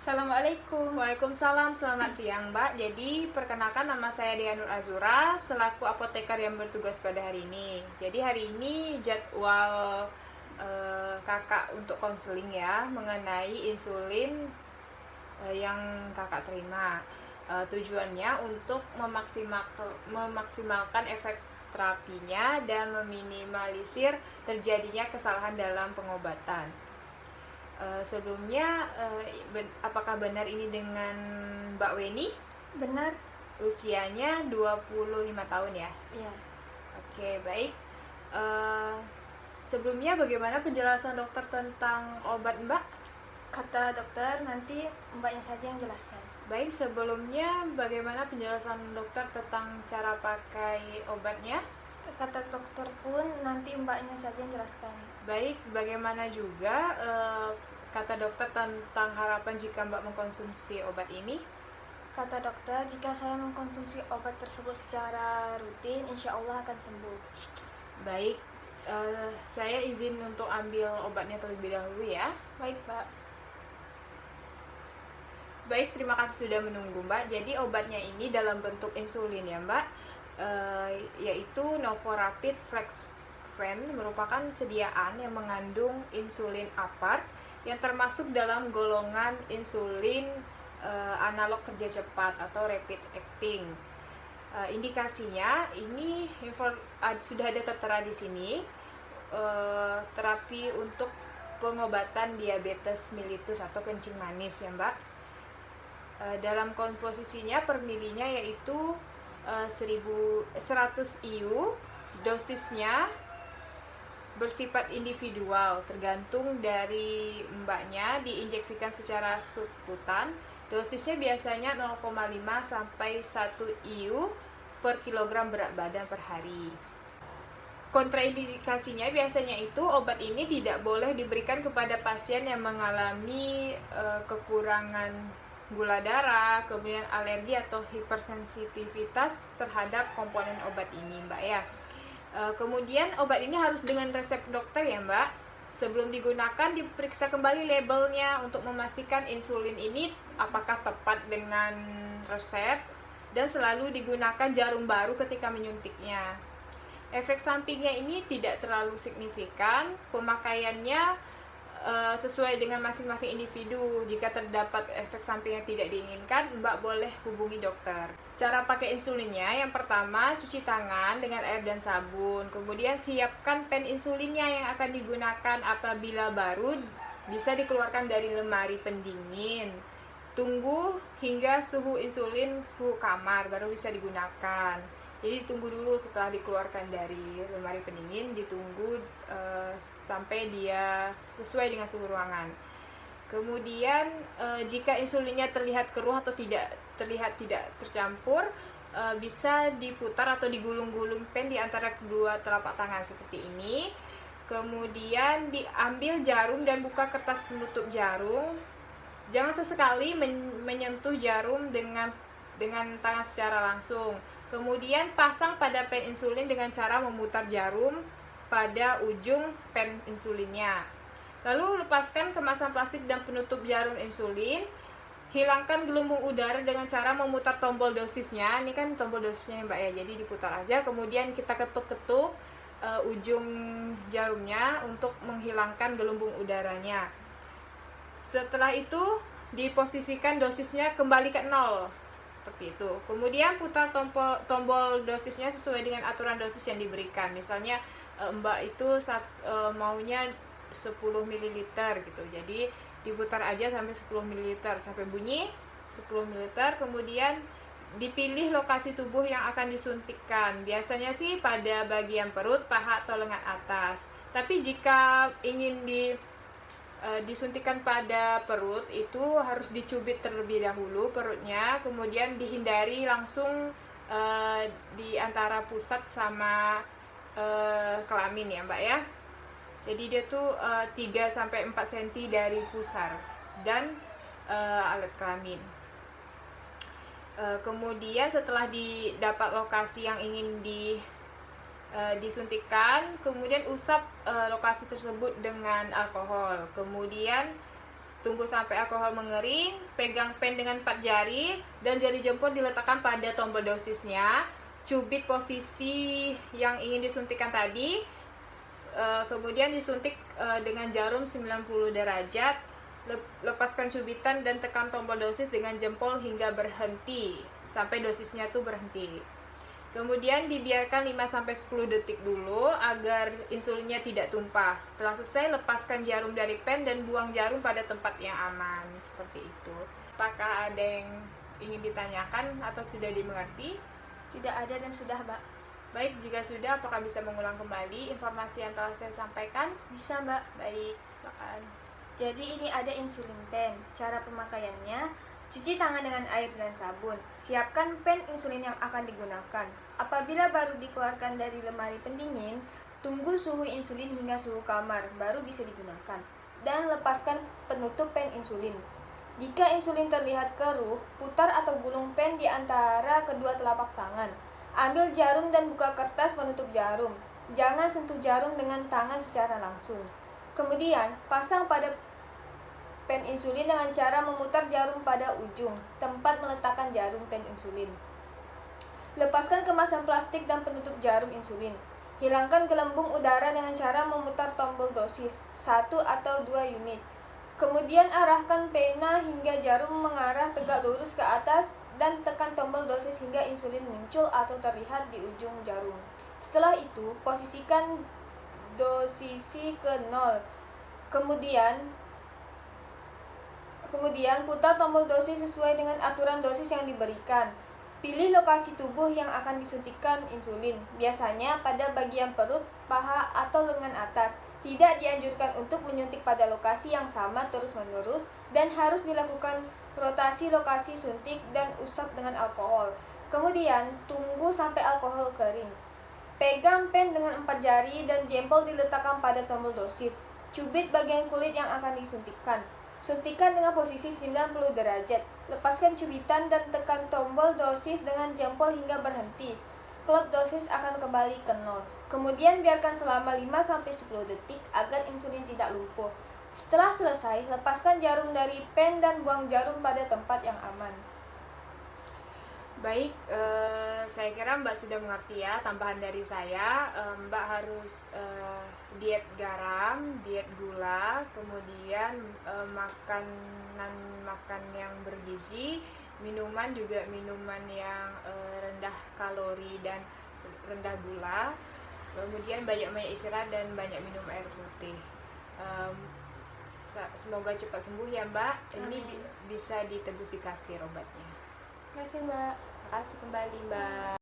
Assalamualaikum. Waalaikumsalam, selamat siang Mbak. Jadi perkenalkan, nama saya Dea Nur Azura selaku apoteker yang bertugas pada hari ini. Jadi hari ini jadwal kakak untuk konseling ya mengenai insulin yang kakak terima. Tujuannya untuk memaksimalkan efek terapinya dan meminimalisir terjadinya kesalahan dalam pengobatan. Sebelumnya, apakah benar ini dengan Mbak Weni? Benar? Usianya 25 tahun ya? Iya. Oke, baik. Sebelumnya bagaimana penjelasan dokter tentang obat Mbak? Kata dokter nanti mbaknya saja yang jelaskan. Baik, sebelumnya bagaimana penjelasan dokter tentang cara pakai obatnya? Kata dokter pun nanti mbaknya saja yang jelaskan. Baik, bagaimana juga kata dokter tentang harapan jika Mbak mengkonsumsi obat ini? Kata dokter, jika saya mengkonsumsi obat tersebut secara rutin, insya Allah akan sembuh. Baik, saya izin untuk ambil obatnya terlebih dahulu ya. Baik, Pak. Baik, terima kasih sudah menunggu Mbak. Jadi obatnya ini dalam bentuk insulin ya Mbak, yaitu Novorapid Flexpen, merupakan sediaan yang mengandung insulin apart yang termasuk dalam golongan insulin analog kerja cepat atau rapid acting. Indikasinya ini sudah ada tertera di sini, terapi untuk pengobatan diabetes mellitus atau kencing manis ya Mbak. Dalam komposisinya per milinya yaitu 100 IU. Dosisnya bersifat individual, tergantung dari mbaknya, diinjeksikan secara subkutan. Dosisnya biasanya 0,5 sampai 1 IU per kilogram berat badan per hari. Kontraindikasinya biasanya itu obat ini tidak boleh diberikan kepada pasien yang mengalami kekurangan gula darah, kemudian alergi atau hipersensitivitas terhadap komponen obat ini Mbak ya. Kemudian obat ini harus dengan resep dokter ya Mbak. Sebelum digunakan diperiksa kembali labelnya untuk memastikan insulin ini apakah tepat dengan resep, dan selalu digunakan jarum baru ketika menyuntiknya. Efek sampingnya ini tidak terlalu signifikan, pemakaiannya sesuai dengan masing-masing individu. Jika terdapat efek samping yang tidak diinginkan, Mbak boleh hubungi dokter. Cara pakai insulinnya, yang pertama cuci tangan dengan air dan sabun. Kemudian siapkan pen insulinnya yang akan digunakan. Apabila baru, bisa dikeluarkan dari lemari pendingin. Tunggu hingga suhu insulin suhu kamar baru bisa digunakan. Jadi ditunggu dulu setelah dikeluarkan dari lemari pendingin, ditunggu sampai dia sesuai dengan suhu ruangan. Kemudian jika insulinnya terlihat keruh atau tidak tercampur, bisa diputar atau digulung-gulung pen di antara kedua telapak tangan seperti ini. Kemudian diambil jarum dan buka kertas penutup jarum. Jangan sesekali menyentuh jarum dengan tangan secara langsung. Kemudian pasang pada pen insulin dengan cara memutar jarum pada ujung pen insulinnya. Lalu lepaskan kemasan plastik dan penutup jarum insulin. Hilangkan gelembung udara dengan cara memutar tombol dosisnya. Ini kan tombol dosisnya Mbak ya, jadi diputar aja. Kemudian kita ketuk-ketuk ujung jarumnya untuk menghilangkan gelembung udaranya. Setelah itu diposisikan dosisnya kembali ke 0. Seperti itu. Kemudian putar tombol dosisnya sesuai dengan aturan dosis yang diberikan. Misalnya Mbak itu maunya 10 ml gitu. Jadi diputar aja sampai 10 ml sampai bunyi 10 ml. Kemudian dipilih lokasi tubuh yang akan disuntikkan. Biasanya sih pada bagian perut, paha atau lengan atas. Tapi jika ingin disuntikan pada perut, itu harus dicubit terlebih dahulu perutnya, kemudian dihindari langsung di antara pusat sama kelamin ya Mbak ya. Jadi dia tuh 3-4 cm dari pusar dan alat kelamin. Kemudian setelah didapat lokasi yang ingin disuntikan, kemudian usap lokasi tersebut dengan alkohol. Kemudian Tunggu sampai alkohol mengering, pegang pen dengan 4 jari, dan jari jempol diletakkan pada tombol dosisnya. Cubit posisi yang ingin disuntikkan tadi, kemudian disuntik dengan jarum 90 derajat. Lepaskan cubitan dan tekan tombol dosis dengan jempol hingga berhenti, sampai dosisnya tuh berhenti. Kemudian dibiarkan 5-10 detik dulu agar insulinnya tidak tumpah. Setelah selesai, lepaskan jarum dari pen dan buang jarum pada tempat yang aman. Seperti itu. Apakah ada yang ingin ditanyakan atau sudah dimengerti? Tidak ada dan sudah, Mbak. Baik, jika sudah, apakah bisa mengulang kembali informasi yang telah saya sampaikan? Bisa, Mbak. Baik, silakan. Jadi ini ada insulin pen. Cara pemakaiannya, cuci tangan dengan air dan sabun. Siapkan pen insulin yang akan digunakan. Apabila baru dikeluarkan dari lemari pendingin, tunggu suhu insulin hingga suhu kamar, baru bisa digunakan. Dan lepaskan penutup pen insulin. Jika insulin terlihat keruh, putar atau gulung pen di antara kedua telapak tangan. Ambil jarum dan buka kertas penutup jarum. Jangan sentuh jarum dengan tangan secara langsung. Kemudian, pasang pada pen insulin dengan cara memutar jarum pada ujung tempat meletakkan jarum pen insulin. Lepaskan kemasan plastik dan penutup jarum insulin. Hilangkan gelembung udara dengan cara memutar tombol dosis 1 atau 2 unit. Kemudian arahkan pena hingga jarum mengarah tegak lurus ke atas dan tekan tombol dosis hingga insulin muncul atau terlihat di ujung jarum. Setelah itu, posisikan dosisi ke 0. Kemudian putar tombol dosis sesuai dengan aturan dosis yang diberikan. Pilih lokasi tubuh yang akan disuntikkan insulin, biasanya pada bagian perut, paha, atau lengan atas. Tidak dianjurkan untuk menyuntik pada lokasi yang sama terus-menerus dan harus dilakukan rotasi lokasi suntik dan usap dengan alkohol. Kemudian, tunggu sampai alkohol kering. Pegang pen dengan 4 jari dan jempol diletakkan pada tombol dosis. Cubit bagian kulit yang akan disuntikkan. Suntikan dengan posisi 90 derajat. Lepaskan cubitan dan tekan tombol dosis dengan jempol hingga berhenti. Klep dosis akan kembali ke 0. Kemudian biarkan selama 5-10 detik agar insulin tidak lumpuh. Setelah selesai, lepaskan jarum dari pen dan buang jarum pada tempat yang aman. Baik, saya kira Mbak sudah mengerti ya. Tambahan dari saya, Mbak harus diet garam, diet gula, kemudian makan yang bergizi, minuman juga minuman yang rendah kalori dan rendah gula, kemudian banyak istirahat dan banyak minum air putih. Semoga cepat sembuh ya Mbak. Ini bisa ditebus di kasir obatnya. Terima kasih, Mbak. Terima kasih kembali Mbak.